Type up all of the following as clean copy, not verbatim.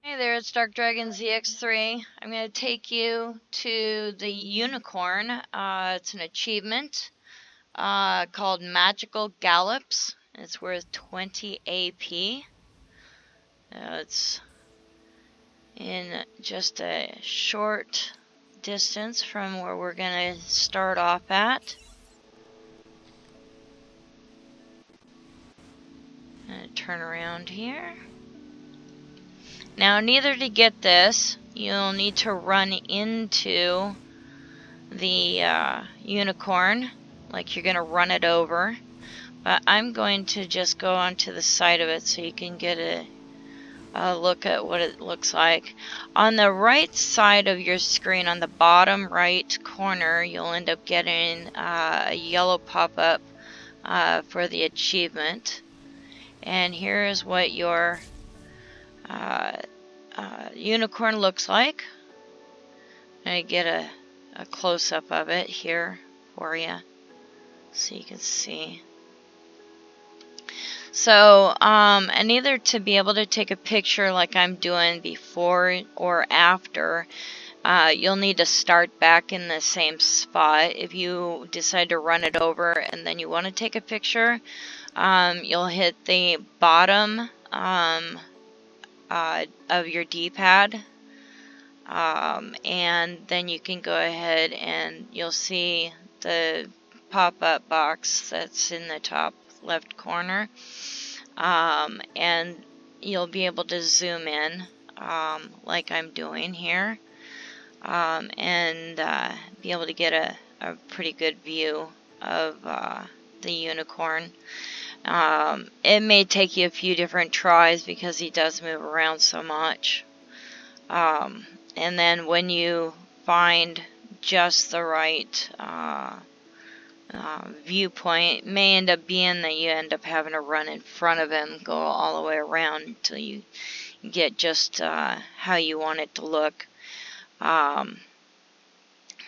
Hey there, it's Dark Dragon ZX3. I'm going to take you to the unicorn. It's an achievement called Magical Gallops. It's worth 20 AP. It's in just a short distance from where we're going to start off at. I'm going to turn around here. Now, neither to get this, you'll need to run into the unicorn, like you're going to run it over. But I'm going to just go onto the side of it so you can get a look at what it looks like. On the right side of your screen, on the bottom right corner, you'll end up getting a yellow pop-up for the achievement. And here's what your unicorn looks like. I'm going to get a close-up of it here for you so you can see. So, and either to be able to take a picture like I'm doing before or after, you'll need to start back in the same spot. If you decide to run it over and then you want to take a picture, you'll hit the bottom of your D-pad, and then you can go ahead and you'll see the pop-up box that's in the top left corner, and you'll be able to zoom in like I'm doing here, and be able to get a pretty good view of the unicorn. It may take you a few different tries because he does move around so much. And then when you find just the right viewpoint, it may end up being that you end up having to run in front of him, go all the way around until you get just how you want it to look. And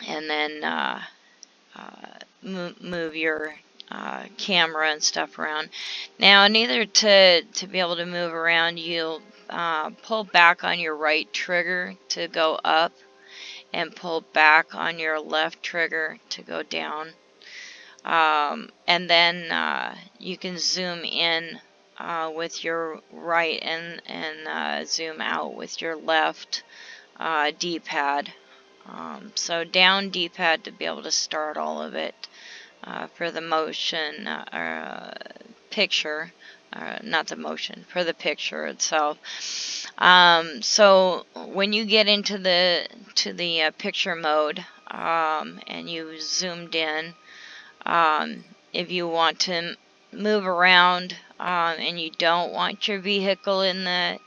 then move your camera and stuff around. Now, neither to be able to move around, you'll pull back on your right trigger to go up and pull back on your left trigger to go down. And then you can zoom in with your right and zoom out with your left D-pad. So down D-pad to be able to start all of it for the motion picture. Not the motion, for the picture itself. So when you get into the picture mode and you zoomed in, if you want to move around and you don't want your vehicle in the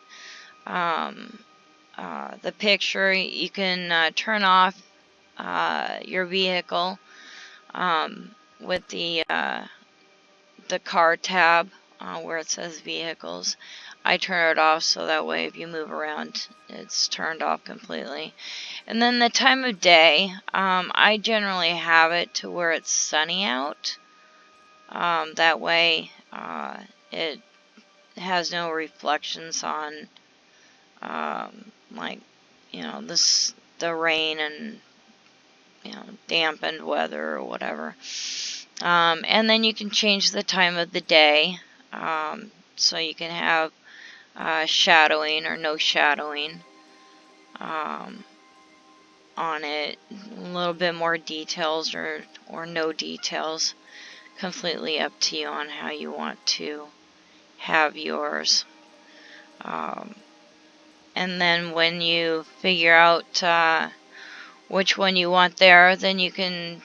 picture, you can turn off your vehicle with the car tab where it says vehicles. I turn it off so that way if you move around it's turned off completely. And then the time of day, I generally have it to where it's sunny out. That way it has no reflections on like, you know, the rain and, you know, dampened weather or whatever. And then you can change the time of the day, so you can have shadowing or no shadowing on it, a little bit more details or no details, completely up to you on how you want to have yours. And then when you figure out which one you want there, then you can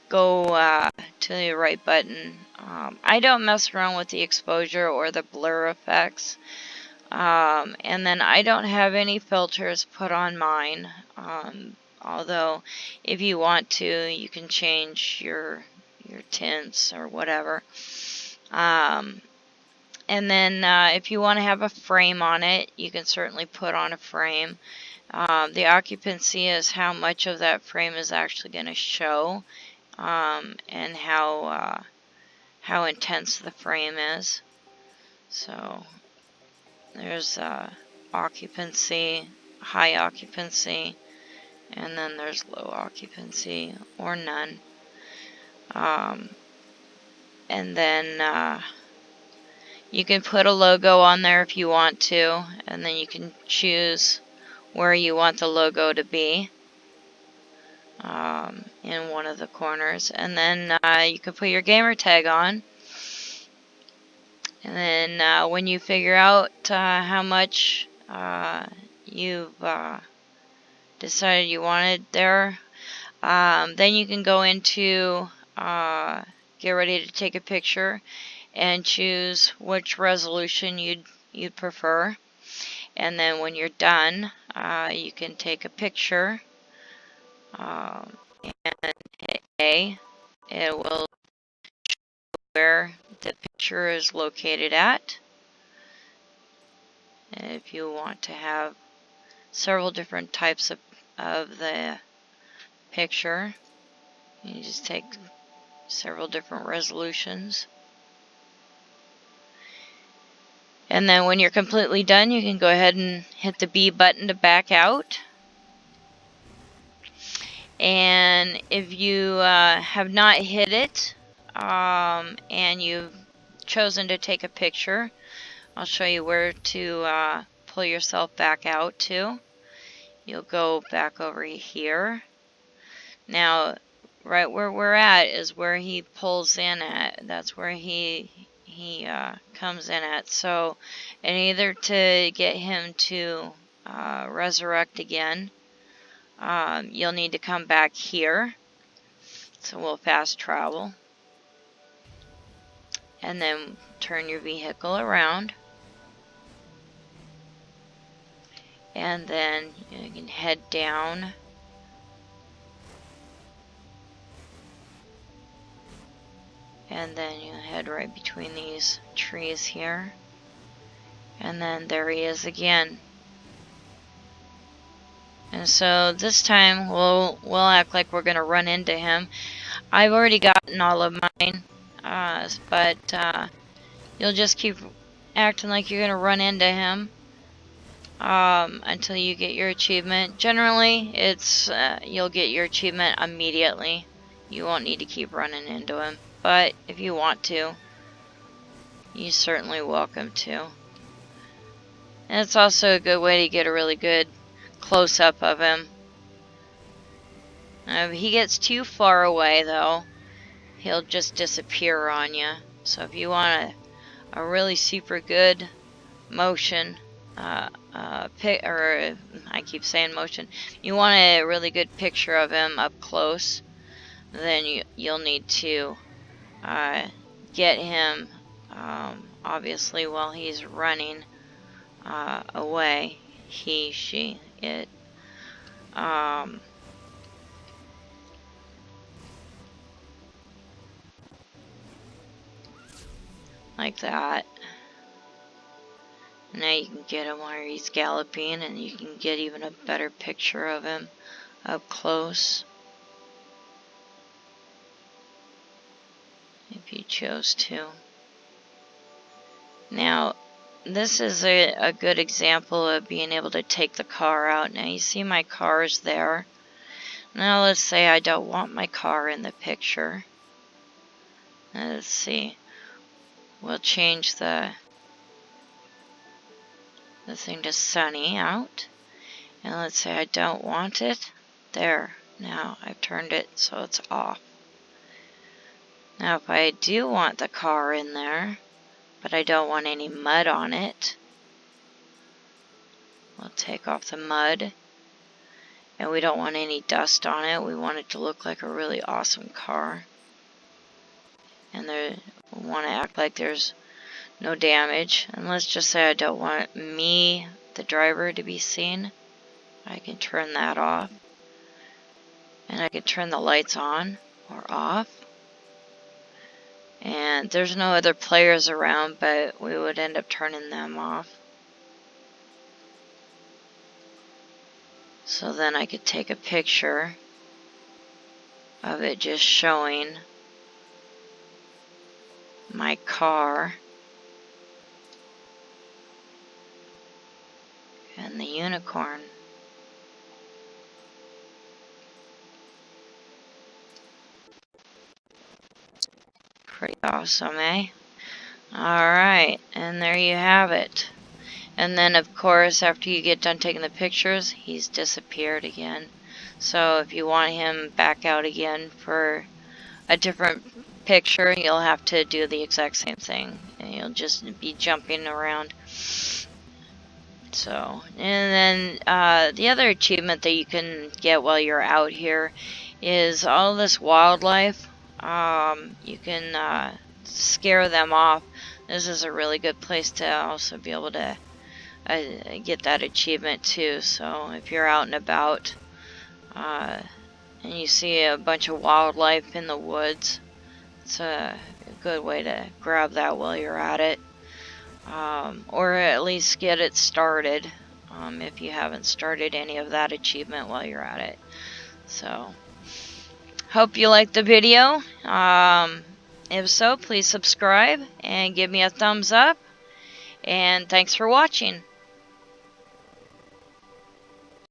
go to the right button. I don't mess around with the exposure or the blur effects. And then I don't have any filters put on mine. Although if you want to, you can change your tints or whatever. And then if you want to have a frame on it, you can certainly put on a frame. The occupancy is how much of that frame is actually going to show, and how intense the frame is. So there's occupancy, high occupancy, and then there's low occupancy or none. And then you can put a logo on there if you want to, and then you can choose where you want the logo to be in one of the corners. And then you can put your gamer tag on. And then when you figure out how much you've decided you wanted there, then you can go into get ready to take a picture and choose which resolution you'd prefer. And then when you're done, you can take a picture and hit A. It will show where the picture is located at. And if you want to have several different types of the picture, you just take several different resolutions. And then when you're completely done, you can go ahead and hit the B button to back out. And if you have not hit it and you've chosen to take a picture, I'll show you where to pull yourself back out to. You'll go back over here. Now, right where we're at is where he pulls in at. That's where he comes in at. So, in either to get him to resurrect again, you'll need to come back here. So we'll fast travel. And then turn your vehicle around. And then you can head down. And then you head right between these trees here. And then there he is again. And so this time we'll act like we're going to run into him. I've already gotten all of mine, but you'll just keep acting like you're going to run into him until you get your achievement. Generally, it's you'll get your achievement immediately. You won't need to keep running into him. But if you want to, you're certainly welcome to. And it's also a good way to get a really good close-up of him. If he gets too far away, though, he'll just disappear on you. So if you want a really super good motion, I keep saying motion, you want a really good picture of him up close, then you'll need to get him, obviously, while he's running away. He, she, it. Like that. Now you can get him while he's galloping, and you can get even a better picture of him up close if you chose to. Now, this is a good example of being able to take the car out. Now you see my car's there. Now let's say I don't want my car in the picture. Let's see. We'll change the thing to sunny out. And let's say I don't want it. There. Now I've turned it so it's off. Now if I do want the car in there, but I don't want any mud on it, we'll take off the mud. And we don't want any dust on it. We want it to look like a really awesome car. And we want to act like there's no damage. And let's just say I don't want me, the driver, to be seen. I can turn that off. And I can turn the lights on or off. And there's no other players around, but we would end up turning them off. So then I could take a picture of it just showing my car. And the unicorn. Pretty awesome, eh? Alright, and there you have it. And then, of course, after you get done taking the pictures, he's disappeared again. So if you want him back out again for a different picture, you'll have to do the exact same thing. And you'll just be jumping around. So, and then the other achievement that you can get while you're out here is all this wildlife. You can scare them off. This is a really good place to also be able to get that achievement too. So if you're out and about and you see a bunch of wildlife in the woods, it's a good way to grab that while you're at it. Or at least get it started if you haven't started any of that achievement while you're at it. So, hope you liked the video. If so, please subscribe and give me a thumbs up. And thanks for watching.